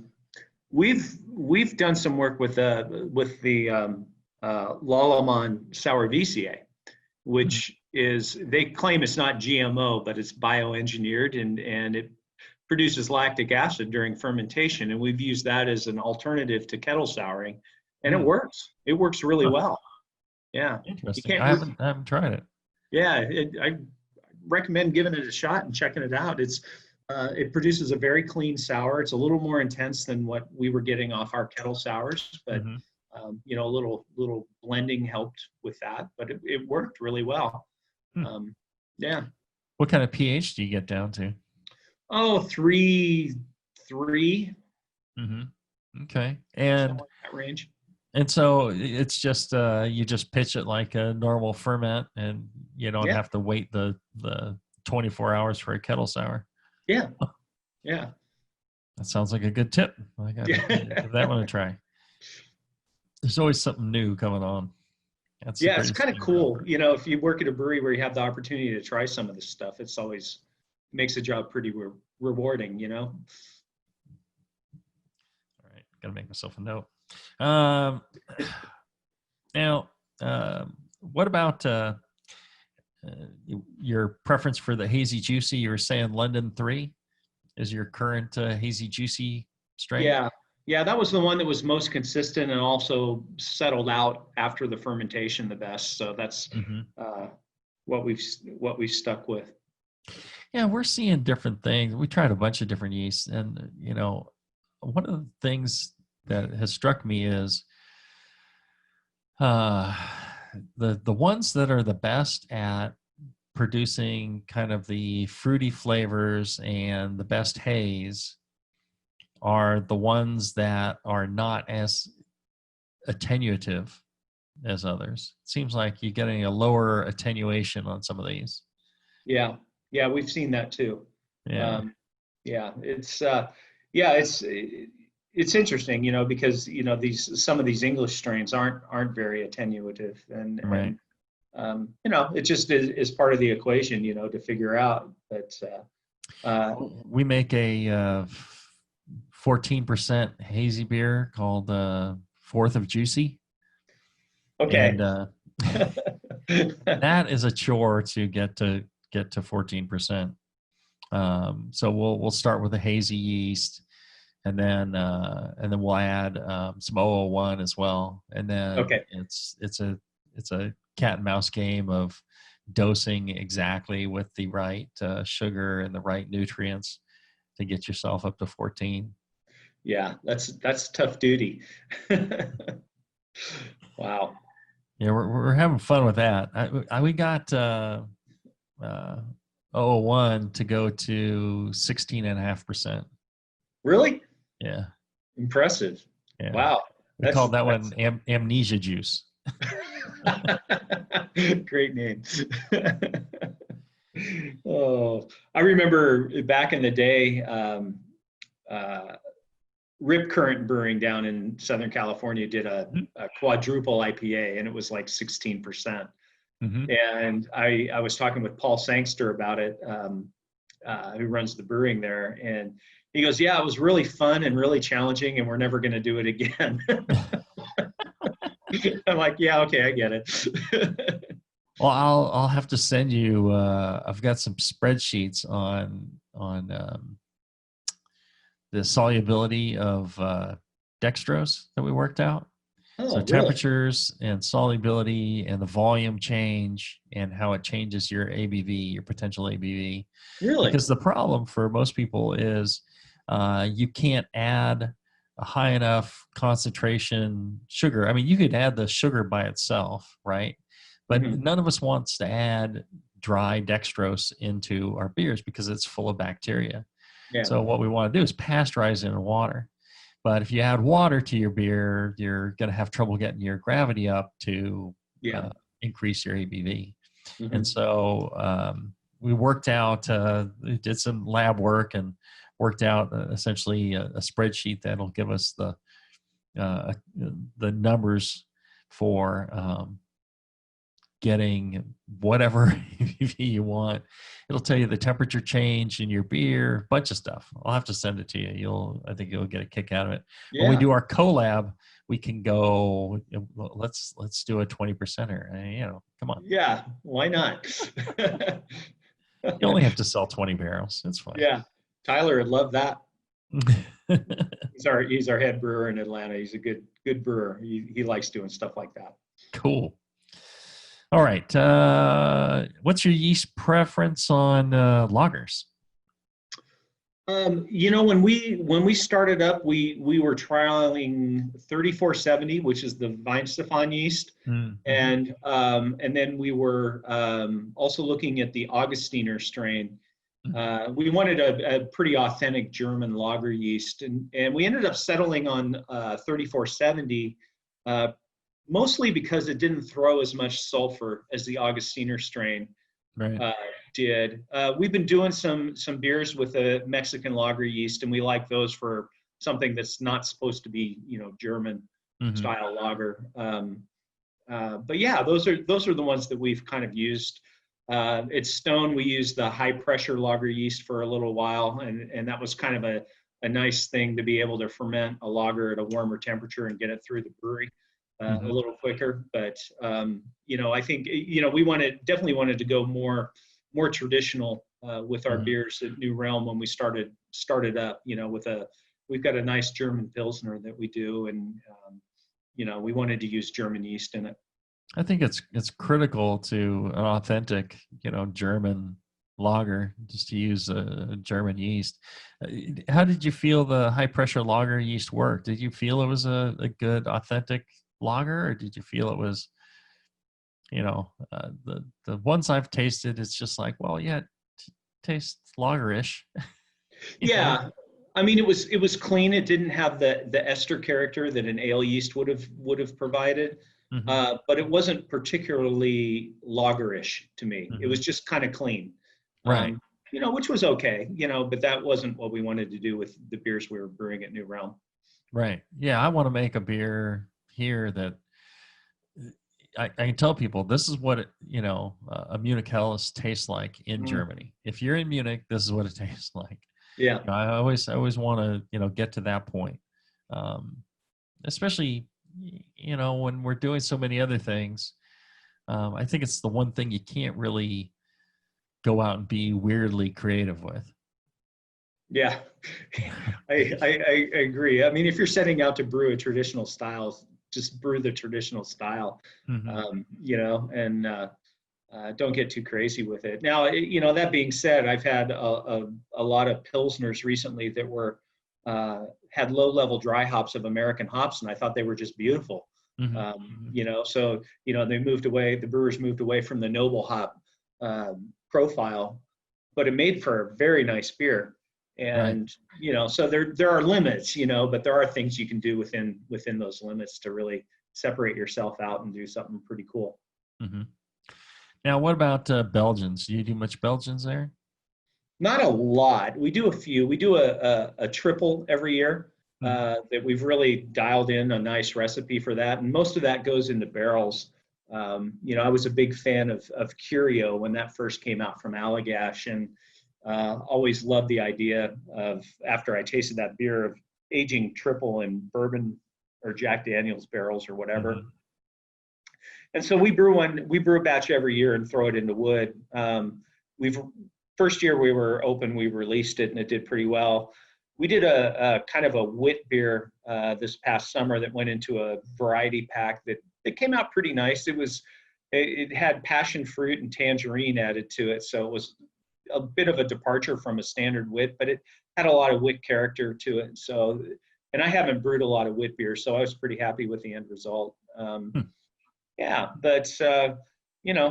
Speaker 3: we've done some work with the Lalaman sour VCA,
Speaker 2: Mhm.
Speaker 3: which is, they claim it's not GMO, but it's bioengineered, and it produces lactic acid during fermentation. And we've used that as an alternative to kettle souring, and it
Speaker 2: Mm.
Speaker 3: works. It works really
Speaker 2: Huh.
Speaker 3: well. Yeah, you
Speaker 2: Interesting.
Speaker 3: can't.
Speaker 2: I haven't tried it.
Speaker 3: Yeah, I recommend giving it a shot and checking it out. It produces a very clean sour. It's a little more intense than what we were getting off our kettle sours, but
Speaker 2: Hmm.
Speaker 3: a little blending helped with that. But it worked really well.
Speaker 2: Hmm.
Speaker 3: Um, yeah.
Speaker 2: What kind of pH do you get down to?
Speaker 3: Oh, 3.
Speaker 2: Hmm. Okay.
Speaker 3: Somewhere in that range.
Speaker 2: And so it's just you just pitch it like a normal ferment, and you don't
Speaker 3: Yeah,
Speaker 2: have to wait the 24 hours for a kettle sour.
Speaker 3: yeah, yeah,
Speaker 2: That sounds like a good tip. I got to
Speaker 3: yeah.
Speaker 2: give that one a try. There's always something new coming on. That's the
Speaker 3: Yeah, it's
Speaker 2: greatest
Speaker 3: kind of
Speaker 2: thing about
Speaker 3: cool.
Speaker 2: brew.
Speaker 3: If you work at a brewery where you have the opportunity to try some of this stuff, it's always makes the job pretty rewarding.
Speaker 2: All right, got to make myself a note. Um, now, what about your preference for the hazy juicy? You were saying London 3 is your current hazy juicy strain?
Speaker 3: Yeah, yeah, that was the one that was most consistent and also settled out after the fermentation the best. So that's
Speaker 2: Hmm.
Speaker 3: uh, what we've stuck with.
Speaker 2: Yeah, we're seeing different things. We tried a bunch of different yeasts, and one of the things that has struck me is uh, the ones that are the best at producing kind of the fruity flavors and the best haze are the ones that are not as attenuative as others. It seems like you're getting a lower attenuation on some of these.
Speaker 3: Yeah, yeah, we've seen that too.
Speaker 2: Yeah.
Speaker 3: Um, yeah, it's interesting, because these some of these English strains aren't very attenuative, and
Speaker 2: Right.
Speaker 3: it just is part of the equation, to figure out. But
Speaker 2: We make a 14% hazy beer called Fourth of Juicy,
Speaker 3: okay,
Speaker 2: and That is a chore to get to 14%. So we'll start with a hazy yeast, and then we'll add some 001 as well, and then
Speaker 3: Okay.
Speaker 2: it's a cat and mouse game of dosing exactly with the right sugar and the right nutrients to get yourself up to 14.
Speaker 3: Yeah, that's tough duty. Wow.
Speaker 2: Yeah, we're having fun with that. We got 001 to go to 16.5%.
Speaker 3: Really?
Speaker 2: Yeah.
Speaker 3: Impressive.
Speaker 2: Yeah.
Speaker 3: Wow.
Speaker 2: We called that one amnesia juice.
Speaker 3: Great name. Oh, I remember back in the day, Rip Current Brewing down in Southern California did a quadruple IPA, and it was like 16%.
Speaker 2: Mm-hmm.
Speaker 3: And I was talking with Paul Sangster about it, who runs the brewing there, and he goes, "Yeah, it was really fun and really challenging, and we're never going to do it again." I'm like, "Yeah, okay, I get it."
Speaker 2: Well, I'll have to send you. I've got some spreadsheets on the solubility of dextrose that we worked out.
Speaker 3: Oh,
Speaker 2: So
Speaker 3: really?
Speaker 2: temperatures and solubility and the volume change and how it changes your ABV, your potential ABV.
Speaker 3: Really?
Speaker 2: Because the problem for most people is you can't add a high enough concentration sugar. I mean, you could add the sugar by itself, right? But none of us wants to add dry dextrose into our beers because it's full of bacteria.
Speaker 3: Yeah.
Speaker 2: So what we want to do is pasteurize it in water. But if you add water to your beer, you're going to have trouble getting your gravity up to increase your ABV. And so we worked out, we did some lab work and worked out essentially a spreadsheet that'll give us the numbers for getting whatever ABV you want. It'll tell you the temperature change in your beer, a bunch of stuff. I'll have to send it to you. I think you'll get a kick out of it.
Speaker 3: Yeah.
Speaker 2: When we do our collab, we can go, let's do a 20%er. Come on.
Speaker 3: Yeah, why not?
Speaker 2: You only have to sell 20 barrels. It's fine.
Speaker 3: Yeah, Tyler would love that. He's our head brewer in Atlanta. He's a good brewer. He likes doing stuff like that.
Speaker 2: Cool. All right. What's your yeast preference on lagers?
Speaker 3: When we started up, we were trialing 3470, which is the Weihenstephan yeast, and then we were also looking at the Augustiner strain. We wanted a pretty authentic German lager yeast, and we ended up settling on 3470. Mostly because it didn't throw as much sulfur as the Augustiner strain did. We've been doing some beers with a Mexican lager yeast, and we like those for something that's not supposed to be, German style lager. But yeah, those are the ones that we've kind of used. At Stone, we used the high pressure lager yeast for a little while, and that was kind of a nice thing to be able to ferment a lager at a warmer temperature and get it through the brewery a little quicker. But I think we definitely wanted to go more traditional with our beers at New Realm when we started up. We've got a nice German Pilsner that we do, and we wanted to use German yeast in it.
Speaker 2: I think it's critical to an authentic, German lager, just to use a German yeast. How did you feel the high pressure lager yeast worked? Did you feel it was a good authentic lager, or did you feel it was, the ones I've tasted, it's just like, well, yeah, it tastes lagerish.
Speaker 3: Yeah. I mean, it was clean. It didn't have the ester character that an ale yeast would have provided. But it wasn't particularly lagerish to me. It was just kind of clean,
Speaker 2: right?
Speaker 3: Which was okay, but that wasn't what we wanted to do with the beers we were brewing at New Realm.
Speaker 2: Right. Yeah, I want to make a beer here that I can tell people this is what a Munich Helles tastes like in Germany. If you're in Munich, this is what it tastes like.
Speaker 3: Yeah.
Speaker 2: I always want to get to that point, especially when we're doing so many other things. I think it's the one thing you can't really go out and be weirdly creative with.
Speaker 3: Yeah, I agree. I mean, if you're setting out to brew a traditional style, just brew the traditional style,
Speaker 2: Mm-hmm.
Speaker 3: and don't get too crazy with it. Now, that being said, I've had a lot of Pilsners recently that were had low-level dry hops of American hops, and I thought they were just beautiful.
Speaker 2: Mm-hmm. Mm-hmm.
Speaker 3: So they moved away. The brewers moved away from the noble hop profile, but it made for a very nice beer.
Speaker 2: Right.
Speaker 3: And so there are limits, but there are things you can do within those limits to really separate yourself out and do something pretty cool.
Speaker 2: Mm-hmm. Now, what about Belgians? Do you do much Belgians there?
Speaker 3: Not a lot. We do a few. We do a triple every year
Speaker 2: Mm-hmm.
Speaker 3: that we've really dialed in a nice recipe for that, and most of that goes into barrels. I was a big fan of Curio when that first came out from Allagash, and always loved the idea of, after I tasted that beer, of aging triple in bourbon or Jack Daniel's barrels or whatever.
Speaker 2: Mm-hmm.
Speaker 3: And so we brew a batch every year and throw it into wood. We've First year we were open, we released it and it did pretty well. We did a kind of a wit beer this past summer that went into a variety pack that came out pretty nice. It had passion fruit and tangerine added to it, so it was a bit of a departure from a standard wit, but it had a lot of wit character to it. So, and I haven't brewed a lot of wit beer, so I was pretty happy with the end result. Yeah, but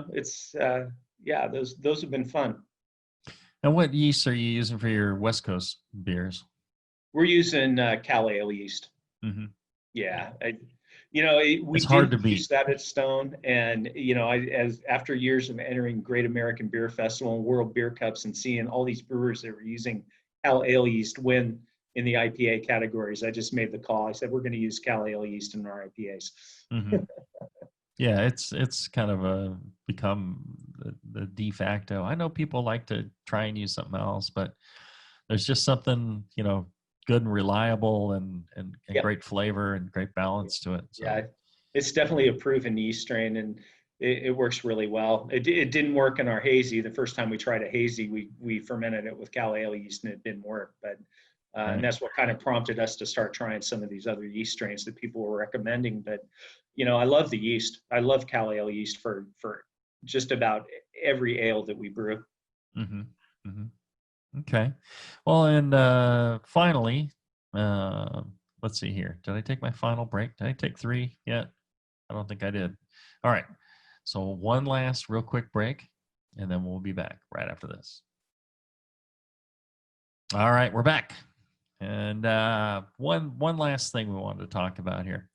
Speaker 3: it's those have been fun.
Speaker 2: And what yeast are you using for your West Coast beers?
Speaker 3: We're using Cal Ale yeast.
Speaker 2: Mm-hmm.
Speaker 3: Yeah, we
Speaker 2: It's hard to
Speaker 3: did use
Speaker 2: beat.
Speaker 3: that at Stone, and as after years of entering Great American Beer Festival and World Beer Cups and seeing all these brewers that were using Cal Ale yeast win in the IPA categories, I just made the call. I said we're going to use Cal Ale yeast in our IPAs.
Speaker 2: Mm-hmm. Yeah, it's kind of become the de facto. I know people like to try and use something else, but there's just something, good and reliable and
Speaker 3: Yep.
Speaker 2: great flavor and great balance to it. So.
Speaker 3: Yeah, it's definitely a proven yeast strain, and it works really well. It didn't work in our hazy. The first time we tried a hazy, we fermented it with Cal Ale yeast and it didn't work. But
Speaker 2: Right.
Speaker 3: And that's what kind of prompted us to start trying some of these other yeast strains that people were recommending. But I love the yeast. I love Cal Ale yeast for just about every ale that we brew.
Speaker 2: Mm-hmm. Mm-hmm. Okay. Well, and finally, let's see here. Did I take my final break? Did I take 3 yet? I don't think I did. All right. So one last real quick break, and then we'll be back right after this. All right, we're back. And one last thing we wanted to talk about here.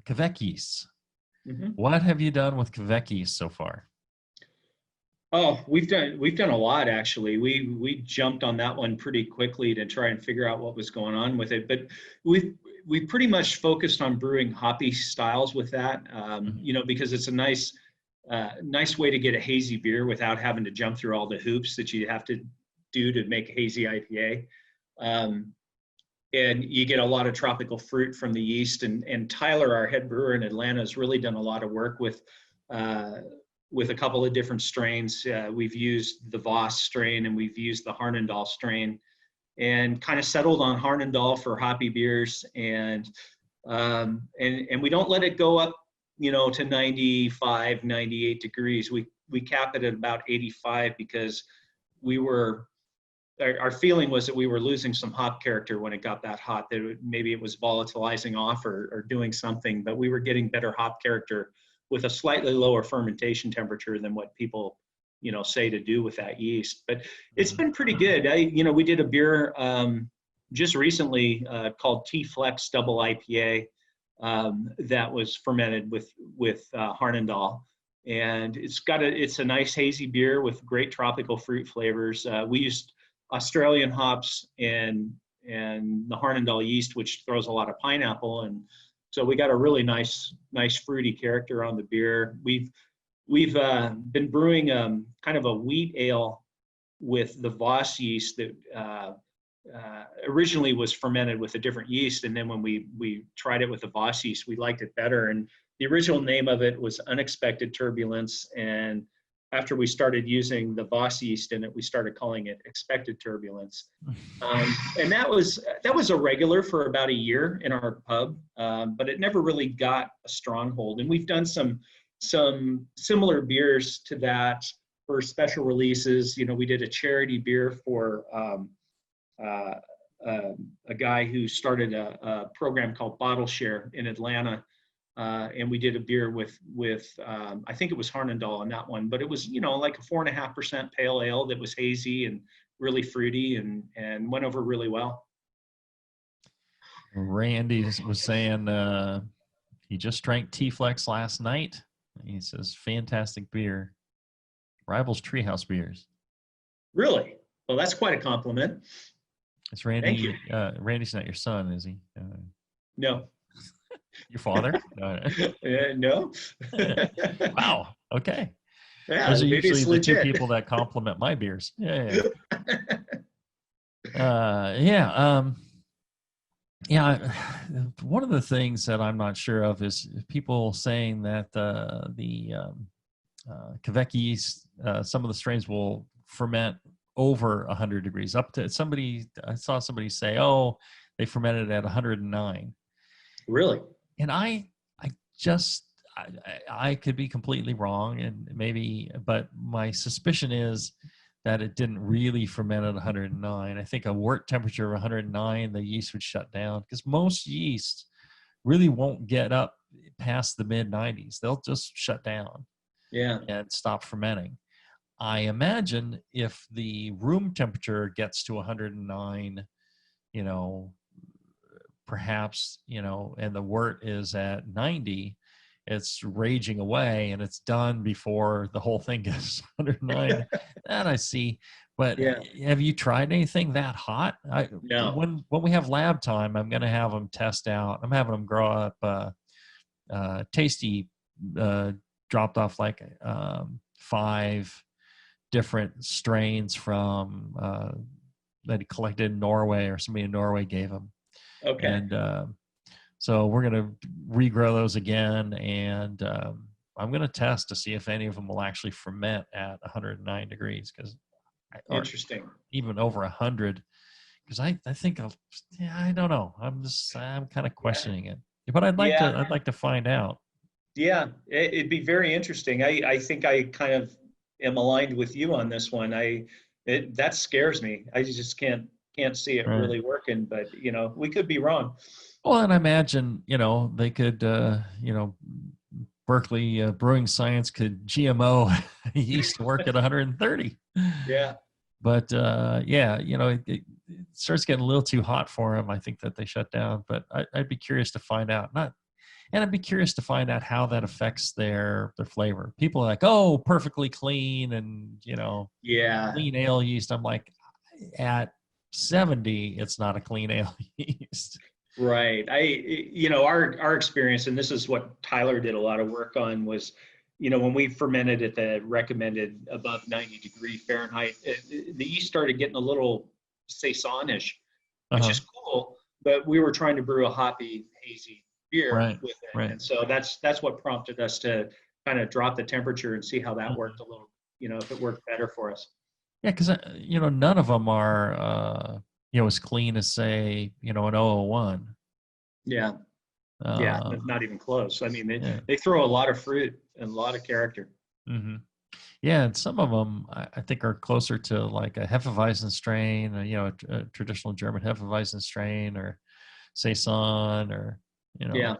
Speaker 2: Quebec yeast.
Speaker 3: Mm-hmm.
Speaker 2: What have you done with Quebec yeast so far?
Speaker 3: Oh, we've done a lot, actually. We jumped on that one pretty quickly to try and figure out what was going on with it. But we pretty much focused on brewing hoppy styles with that, because it's a nice way to get a hazy beer without having to jump through all the hoops that you have to do to make a hazy IPA. And you get a lot of tropical fruit from the yeast. And Tyler, our head brewer in Atlanta, has really done a lot of work with a couple of different strains. We've used the Voss strain and we've used the Harnendal strain, and kind of settled on Harnendal for hoppy beers. And we don't let it go up, to 95, 98 degrees. We cap it at about 85 because our feeling was that we were losing some hop character when it got that hot, that maybe it was volatilizing off or doing something, but we were getting better hop character with a slightly lower fermentation temperature than what people, say to do with that yeast. But it's been pretty good. We did a beer just recently called T-Flex Double IPA that was fermented with Harnendal. And it's a nice hazy beer with great tropical fruit flavors. We used Australian hops and the Harnendal yeast, which throws a lot of pineapple, and so we got a really nice fruity character on the beer. We've been brewing kind of a wheat ale with the Voss yeast that originally was fermented with a different yeast, and then when we tried it with the Voss yeast, we liked it better, and the original name of it was Unexpected Turbulence, and after we started using the Voss yeast in it, we started calling it Expected Turbulence. And that was a regular for about a year in our pub, but it never really got a stronghold. And we've done some similar beers to that for special releases. You know, we did a charity beer for a guy who started a program called Bottle Share in Atlanta. And we did a beer with I think it was Harnendal on that one, but it was, you know, like a 4.5% pale ale that was hazy and really fruity and went over really well.
Speaker 2: Randy was saying he just drank T-Flex last night. He says, fantastic beer. Rivals Treehouse beers.
Speaker 3: Really? Well, that's quite a compliment.
Speaker 2: It's Randy.
Speaker 3: Thank you.
Speaker 2: Randy's not your son, is he?
Speaker 3: No.
Speaker 2: Your father? No.
Speaker 3: No.
Speaker 2: Wow. Okay.
Speaker 3: Yeah,
Speaker 2: those are
Speaker 3: maybe
Speaker 2: usually
Speaker 3: it's
Speaker 2: the two
Speaker 3: legit.
Speaker 2: people that compliment my beers. Yeah. One of the things that I'm not sure of is people saying that the Quebec yeast, some of the strains will ferment over 100 degrees. Up to I saw somebody say, oh, they fermented at 109.
Speaker 3: Really?
Speaker 2: And I could be completely wrong, and maybe, but my suspicion is that it didn't really ferment at 109. I think a wort temperature of 109, the yeast would shut down, because most yeast really won't get up past the mid 90s. They'll just shut down.
Speaker 3: Yeah.
Speaker 2: And stop fermenting. I imagine if the room temperature gets to 109, you know, perhaps, you know, and the wort is at 90, it's raging away and it's done before the whole thing gets 109. That I see. But
Speaker 3: yeah.
Speaker 2: Have you tried anything that hot?
Speaker 3: No.
Speaker 2: When we have lab time, I'm going to have them test out. I'm having them grow up Tasty dropped off like 5 different strains from that he collected in Norway, or somebody in Norway gave him.
Speaker 3: Okay.
Speaker 2: And so we're going to regrow those again, and I'm going to test to see if any of them will actually ferment at 109 degrees, because
Speaker 3: Interesting.
Speaker 2: Even over 100, because I think I don't know. I'm kind of questioning it, but I'd like to find out.
Speaker 3: Yeah, it'd be very interesting. I think I kind of am aligned with you on this one. That scares me. I just can't see it really working, but you know, we could be wrong.
Speaker 2: Well, and I imagine, you know, they could, you know, Berkeley Brewing Science could GMO yeast to work at 130.
Speaker 3: Yeah.
Speaker 2: But yeah, you know, it starts getting a little too hot for them. I think that they shut down, but I'd be curious to find out. And I'd be curious to find out how that affects their flavor. People are like, oh, perfectly clean, and, you know, clean ale yeast. I'm like, at 70, it's not a clean ale yeast.
Speaker 3: Right. You know, our experience, and this is what Tyler did a lot of work on, was, you know, when we fermented at the recommended above 90 degree Fahrenheit, the yeast started getting a little saison-ish, which is cool, but we were trying to brew a hoppy, hazy beer with it. Right. And so that's what prompted us to kind of drop the temperature and see how that worked a little, you know, if it worked better for us. Yeah, because,
Speaker 2: you know, none of them are, you know, as clean as, say, you know, an 001.
Speaker 3: Yeah. Yeah, not even close. I mean, they throw a lot of fruit and a lot of character.
Speaker 2: Mm-hmm. Yeah, and some of them I think are closer to like a Hefeweizen strain, or, you know, a traditional German Hefeweizen strain, or Saison, or, you know.
Speaker 3: Yeah.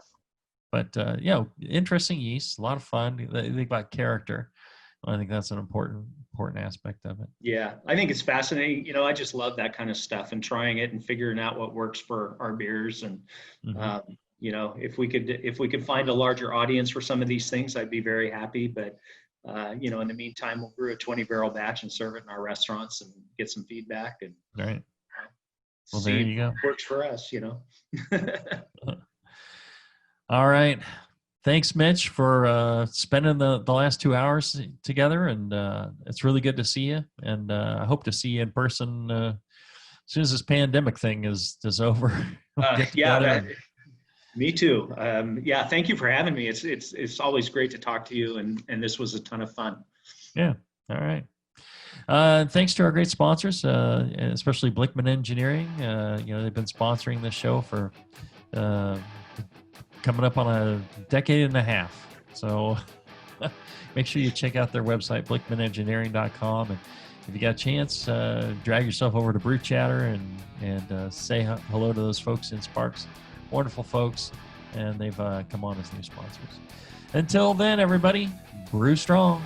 Speaker 2: But you know, interesting yeast, a lot of fun. They got character. I think that's an important aspect of it. Yeah, I think it's fascinating. You know, I just love that kind of stuff, and trying it and figuring out what works for our beers. And you know, if we could find a larger audience for some of these things, I'd be very happy. But you know, in the meantime, we'll brew a 20-barrel batch and serve it in our restaurants and get some feedback. And right. Well, there you go. Works for us, you know. All right. Thanks, Mitch, for spending the last 2 hours together, and it's really good to see you. And I hope to see you in person as soon as this pandemic thing is over.
Speaker 3: Me too. Yeah, thank you for having me. It's always great to talk to you, and this was a ton of fun.
Speaker 2: Yeah. All right. Thanks to our great sponsors, especially Blickman Engineering. They've been sponsoring this show for coming up on a decade and a half. So make sure you check out their website, blickmanengineering.com. And if you got a chance, drag yourself over to Brew Chatter and say hello to those folks in Sparks. Wonderful folks, and they've come on as new sponsors. Until then, everybody, brew strong.